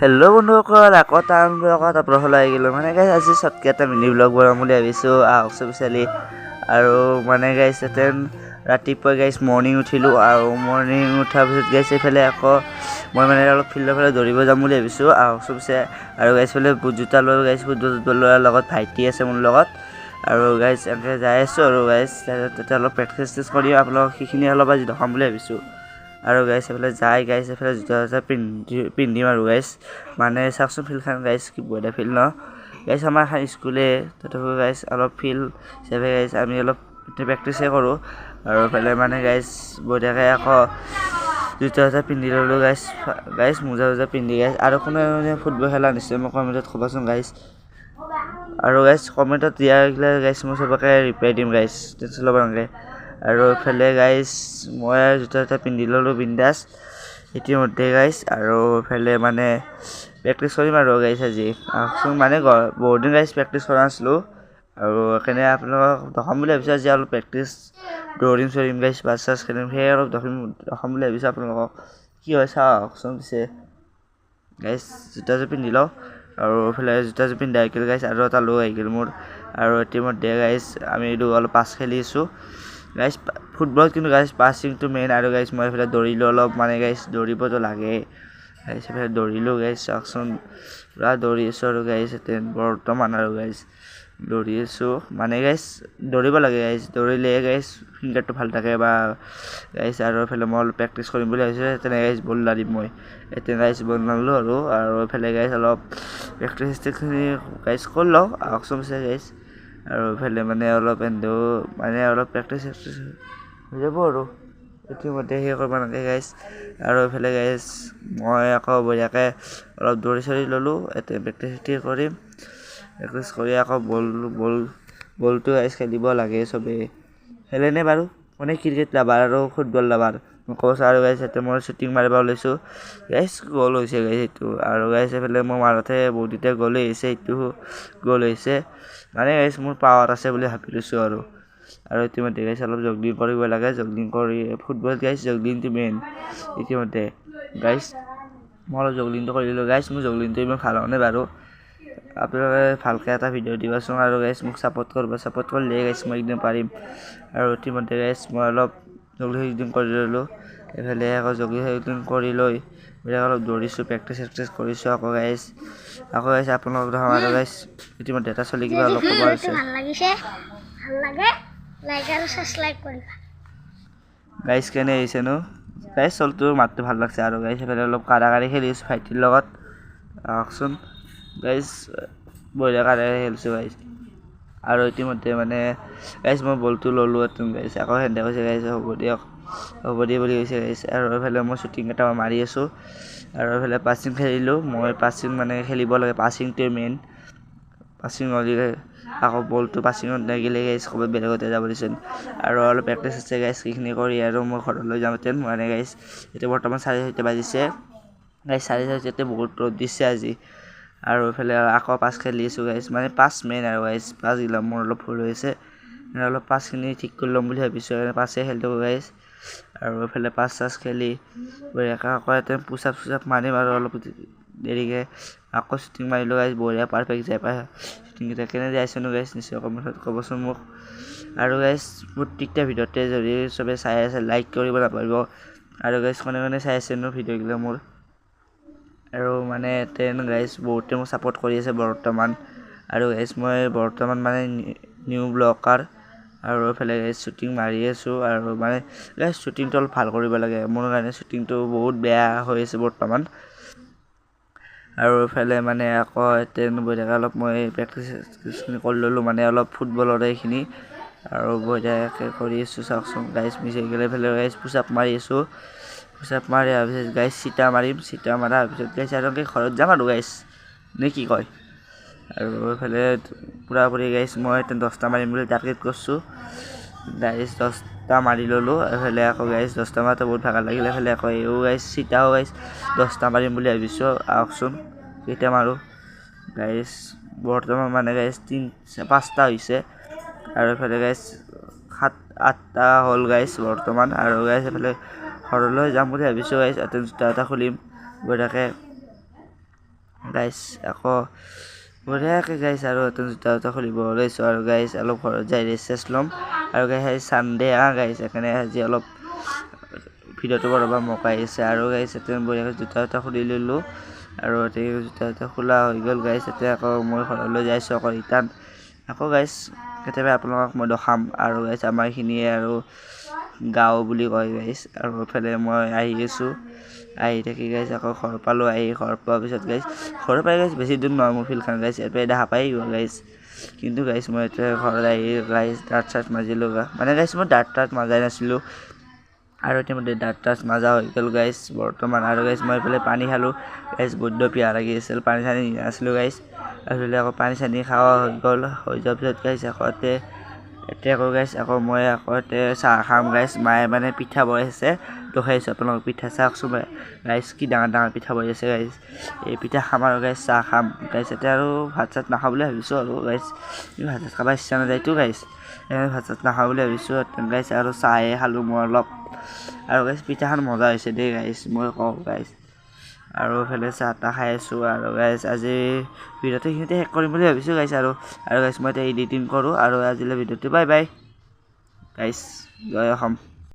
Hello' বন্ধুসকল, আকৌ তাৰ লগত আপোনালোকলৈ আহি গ'লোঁ। মানে গাইছ আজি চটকৈ এটা মিনি ব্লগ বনাম বুলি ভাবিছোঁ, আহকচোন বিচাৰি। আৰু মানে গাইছ ইয়াতে ৰাতিপুৱা গাইছ মৰ্ণিং উঠিলোঁ, আৰু মৰ্ণিং উঠাৰ পিছত গাইছ এইফালে আকৌ মই মানে অলপ ফিল্ডৰ ফালে দৌৰিব যাম বুলি ভাবিছোঁ, আহকচোন পিছে। আৰু গাইছ ফালে বুট জোতা লৈ গাইছ ফুটবল লোৱাৰ লগত ভাইটি আছে মোৰ লগত। আৰু গাইছ এনেকৈ যাই আছোঁ আৰু গাইছ তাতে অলপ প্ৰেক্টিচ কৰি আপোনালোকক সেইখিনি অলপ আজি দেখাম বুলি ভাবিছোঁ। আৰু গাইছ এইফালে যাই গাইছ এইফালে জোতা পিন্ধিম আৰু গাইছ মানে চাওকচোন ফিল্ডখন গাইছ কি বঢ়িয়া ফিল্ড ন গাইছ। আমাৰ এখন স্কুলে তথাপিও গাইছ অলপ ফিল্ড হিচাপে গাইছ আমি অলপ প্ৰেক্টিচে কৰোঁ। আৰু এইফালে মানে গাইছ বঢ়িয়াকৈ আকৌ জোতা পিন্ধি ল'লোঁ গাইছ মোজা পিন্ধি গাইছ। আৰু কোনে ফুটবল খেলা নিশ্চয় মোক কমেণ্টত ক'বচোন গাইছ। আৰু গাইছ কমেণ্টত দিয়াগিলা গাইছ মই চবকে ৰিপ্লাই দিম গাইছ, টেনশ্যন ল'ব নালাগে। আৰু এইফালে গাইছ মই জোতা পিন্ধি ল'লোঁ বিন্দাছ ইতিমধ্যে গাইছ। আৰু এইফালে মানে প্ৰেক্টিচ কৰিম আৰু গাইছ আজি আহকচোন। মানে বহুত দিন গাইছ প্ৰেক্টিচ কৰা নাছিলোঁ, আৰু সেইকাৰণে আপোনালোকক দেখাম বুলি ভাবিছোঁ আজি অলপ প্ৰেক্টিচ দৌৰিম গাইছ, বাছ খেলিম সেয়ে অলপ দেখাম বুলি ভাবিছোঁ আপোনালোকক। কি হয় চাওঁ আহকচোন পিছে গাইছ। জোতাযোৰ পিন্ধি লওঁ, আৰু এইফালে জোতাযোৰ পিন্ধি আহি গ'ল গাইছ, আৰু এটা লৈ আহি গ'ল মোৰ। আৰু ইতিমধ্যে গাইছ আমি অলপ পাছ খেলি আছোঁ গাইছ। ফুটবলত কিন্তু গাইছ পাছিংটো মেইন। আৰু গাইছ মই এইফালে দৌৰিলোঁ অলপ, মানে গাইছ দৌৰিবতো লাগে গাইছ। এইফালে দৌৰিলোঁ গাইছ, চাওকচোন পূৰা দৌৰি আছোঁ আৰু গাইছ এতিয়া বৰ্তমান। আৰু গাইছ দৌৰি আছোঁ মানে গাইছ দৌৰিব লাগে গাইছ, দৌৰিলে গাইছ ফিংগাৰটো ভাল থাকে বা গাইছ। আৰু এইফালে মই অলপ প্ৰেক্টিচ কৰিম বুলি ভাবিছোঁ, তেনেকৈ গাইছ বল লাৰিম মই এতিয়া গাইছ বল নাৰিলোঁ। আৰু এইফালে গাইছ অলপ প্ৰেক্টিচখিনি গাইছ কৰি লওঁ আহকচোন পিছে গাইছ। আৰু এইফালে মানে অলপ মানে অলপ প্ৰেক্টিচ হৈ যাব আৰু ইতিমধ্যে সেই কৰিব নালাগে গাইছ। আৰু এইফালে গাইছ মই আকৌ বঢ়িয়াকৈ অলপ দৌৰি চৰি ল'লোঁ, এতিয়া প্ৰেক্টিচ কৰিম। প্ৰেক্টিচ কৰি আকৌ বলটো গাইছ খেলিব লাগে, চবেই খেলেনে বাৰু? মানে ক্ৰিকেট লাভাৰ আৰু ফুটবল লাভাৰ মোক ক'বচোন। আৰু গাইছ এতিয়া মই শ্বুটিং মাৰিব ওলাইছোঁ গাইছ, গ'ল হৈছে গাইছ সেইটো। আৰু গাইছ এইফালে মই মাৰোঁতে বহুতকেইটা গ'লেই হৈছে, এইটো গ'ল হৈছে মানে গাইছ মোৰ পাৱাৰ আছে বুলি ভাবি লৈছোঁ। আৰু ইতিমধ্যে গাইছ অলপ জগিং কৰিব লাগে, জগিং কৰি ফুটবল গাইছ জগিংটো মেইন। ইতিমধ্যে গাইছ মই অলপ জগিংটো কৰি দিলোঁ গাইছ। মোৰ জগিংটো ইমান ভাল হোৱা নাই বাৰু, আপোনালোকে ভালকৈ এটা ভিডিঅ' দিবাচোন। আৰু গাইছ মোক ছাপোৰ্ট কৰিলে গাইছ মই একদম পাৰিম। আৰু ইতিমধ্যে গাইছ মই অলপ জগিং কৰি ল'লোঁ, এইফালে আকৌ জগিং কৰি লৈ অলপ দৌৰিছোঁ, প্ৰেক্টিচ কৰিছোঁ আকৌ গাইছ আপোনালোকক দেখাম। আৰু গাইছ ইতিমধ্যে এটা চলি কিবা অলপ ক'ব আছে গাইছ কেনে আহিছে নো গাইছ, চলটোৰ মাতটো ভাল লাগছে। আৰু গাইছ এইফালে অলপ কাঢ়ি খেলি আছোঁ ভাইটিৰ লগত আহকচোন গাইছ, বঢ়িয়া কাঢ়ি খেলিছোঁ গাইছ। আৰু ইতিমধ্যে মানে গাইছ মই বলটো ল'লোঁ গাইছ, আকৌ সেনেকৈ কৈছে গাইছ হ'ব দিয়ে বুলি কৈছে গাইছ। আৰু এইফালে মই শ্বুটিং এটা মাৰি আছোঁ, আৰু এইফালে পাছিং খেলিলোঁ মই। পাছিং মানে খেলিব লাগে, পাছিংটোৱে মেইন। পাছিং হ'লে আকৌ বলটো পাছিঙত লাগিলে গাইছ ক'ৰবাত বেলেগতে যাব দিছিল। আৰু অলপ প্ৰেক্টিচ আছে গাইছ, সেইখিনি কৰি আৰু মই ঘৰলৈ যাওঁতেন মানে গাইছ এতিয়া বৰ্তমান 4:30 বাজিছে গাইছ। 4:30 বহুত ৰ'দ দিছে আজি। আৰু এইফালে আকৌ পাছ খেলি আছোঁ গাইছ, মানে পাছ মেইন আৰু গাইছ। পাছগিলা মোৰ অলপ ভুল হৈছে, অলপ পাছখিনি ঠিক কৰি ল'ম বুলি ভাবিছোঁ, পাছে খেলি থাকোঁ গাইছ। আৰু এইফালে পাছ খেলি বঢ়িয়াকৈ আকৌ ইয়াতে পুচাপ মাৰিম, আৰু অলপ দেৰিকৈ আকৌ শ্বুটিং মাৰিলোঁ গাইছ, বঢ়িয়া পাৰফেক্ট যায় পাই শ্বুটিংকেইটা। কেনে যাইছেনো গাইছ নিশ্চয় কমেণ্টত ক'বচোন মোক। আৰু গাইছ প্ৰত্যেকটা ভিডিঅ'তে যদি চবে চাই আছে লাইক কৰিব নাপাহৰিব। আৰু গাইছ কোনে চাই আছে নো ভিডিঅ'গিলা মোৰ। আৰু মানে গাইছ বহুতে মোক ছাপোৰ্ট কৰি আছে বৰ্তমান। আৰু গাইছ মই বৰ্তমান মানে নিউ ব্লগাৰ, আৰু এইফালে গাইছ শ্বুটিং মাৰি আছোঁ। আৰু মানে গাইছ শ্বুটিংটো অলপ ভাল কৰিব লাগে, মোৰ কাৰণে শ্বুটিংটো বহুত বেয়া হৈ আছে বৰ্তমান। আৰু এইফালে মানে আকৌ বঢ়িয়াকৈ অলপ মই প্ৰেক্টিচখিনি কৰি ল'লোঁ, মানে অলপ ফুটবলৰ এইখিনি। আৰু বঢ়িয়াকৈ কৰি আছোঁ চাওকচোন গাইছ। মিছাই গ'লে এইফালে গাইছ পুচাপ মাৰি আছোঁ, পুচাপ মাৰি অহাৰ পিছত গাইছ চিটা মাৰিম, চিটা মৰাৰ পিছত গাইছ আৰু ঘৰত যাম আৰু গাইছ নে কি কয়। আৰু এইফালে পূৰাপূৰি গাইছ মই 10টা মাৰিম বুলি টাৰ্গেট কৰিছোঁ গাইছ, 10টা মাৰি ল'লোঁ। এইফালে আকৌ গাইছ 10টা মাৰোঁতে বহুত ভাগৰ লাগিলে। এইফালে আকৌ গাইছ চিটাও গাইছ 10টা মাৰিম বুলি ভাবিছোঁ, আহকচোন কেইটা মাৰোঁ গাইছ। বৰ্তমান মানে গাইছ 5টা হৈছে, আৰু এইফালে গাইছ 7-8টা হ'ল গাইছ বৰ্তমান। আৰু গাইছ এইফালে ঘৰলৈ যাম বুলি ভাবিছোঁ গাইছ, জোতা এটা খুলিম বঢ়িয়াকৈ। গাইছ আকৌ বঢ়িয়াকৈ গাইছ আৰু নতুন জোতা খুলিব ওলাইছোঁ আৰু গাইছ অলপ ঘৰত যাই ৰেষ্ট ল'ম আৰু গাইছ চানডে গাইছ সেইকাৰণে আজি অলপ ভিডিঅ'টো বনাব মকাই আছে আৰু গাইছ এতিয়া বঢ়িয়াকৈ জোতা খুলি ল'লোঁ আৰু জোতা খোলা হৈ গ'ল গাইছ। এতিয়া আকৌ মই ঘৰলৈ যাইছোঁ আকৌ ৰিটাৰ্ণ আকৌ গাইছ কেতিয়াবা আপোনালোকক মই দেখাম আৰু গাইছ আমাৰ এইখিনিয়ে আৰু গাঁও বুলি কয় গাইছ আৰু এইফালে মই আহি আছোঁ আহি থাকি গাইছ আকৌ ঘৰ পালোঁ আহি ঘৰ পোৱাৰ পিছত গাইছ ঘৰ পাই গাইছ বেছি দূৰ নহয় মোৰ ফিল্ডখন গাইছ ইয়াৰ দেখা পাই গাইছ কিন্তু গাইছ মই এতিয়া ঘৰত আহি গাইছ দাঁত মাজিলোঁ মানে গাইছ মই দাঁত মাজাই নাছিলোঁ আৰু ইতিমধ্যে দাঁত মাজা হৈ গ'ল গাইছ বৰ্তমান আৰু গাইছ মই এইফালে পানী খালোঁ গাইছ বৈদ্য পিয়াহ লাগি আছিল পানী চানী নাছিলোঁ গাইছ এইফালে আকৌ পানী চানী খোৱা হৈ গ'ল হৈ যোৱাৰ পিছত গাইছ আকৌ এতিয়া আকৌ গাইছ আকৌ মই আকৌ চাহ খাম গাইছ মায়ে মানে পিঠা বনাইছে দেখাইছোঁ আপোনালোকক পিঠা চাওকচোন গাইছ কি ডাঙৰ পিঠা বনাইছে গাইছ এই পিঠা খাম আৰু গাইছ চাহ খাম গাইছ এতিয়া আৰু ভাত চাত নাখাওঁ বুলি ভাবিছোঁ আৰু গাইছ ভাত চাত খাব ইচ্ছা নাযায়তো গাইছ ভাত চাত নাখাওঁ বুলি ভাবিছোঁ গাইছ আৰু চাহে খালোঁ মই অলপ আৰু গাইছ পিঠাখন মজা হৈছে দেই গাইছ মই কওঁ গাইছ আৰু এইফালে চাহ তাহ খাই আছোঁ আৰু গাইছ আজি ভিডিঅ'টো এইখিনিতে শেষ কৰিম বুলি ভাবিছোঁ গাইছ আৰু গাইছ মই এতিয়া এডিটিং কৰোঁ আৰু আজিলৈ ভিডিঅ'টো বাই বাই গাইছ জয় অসম।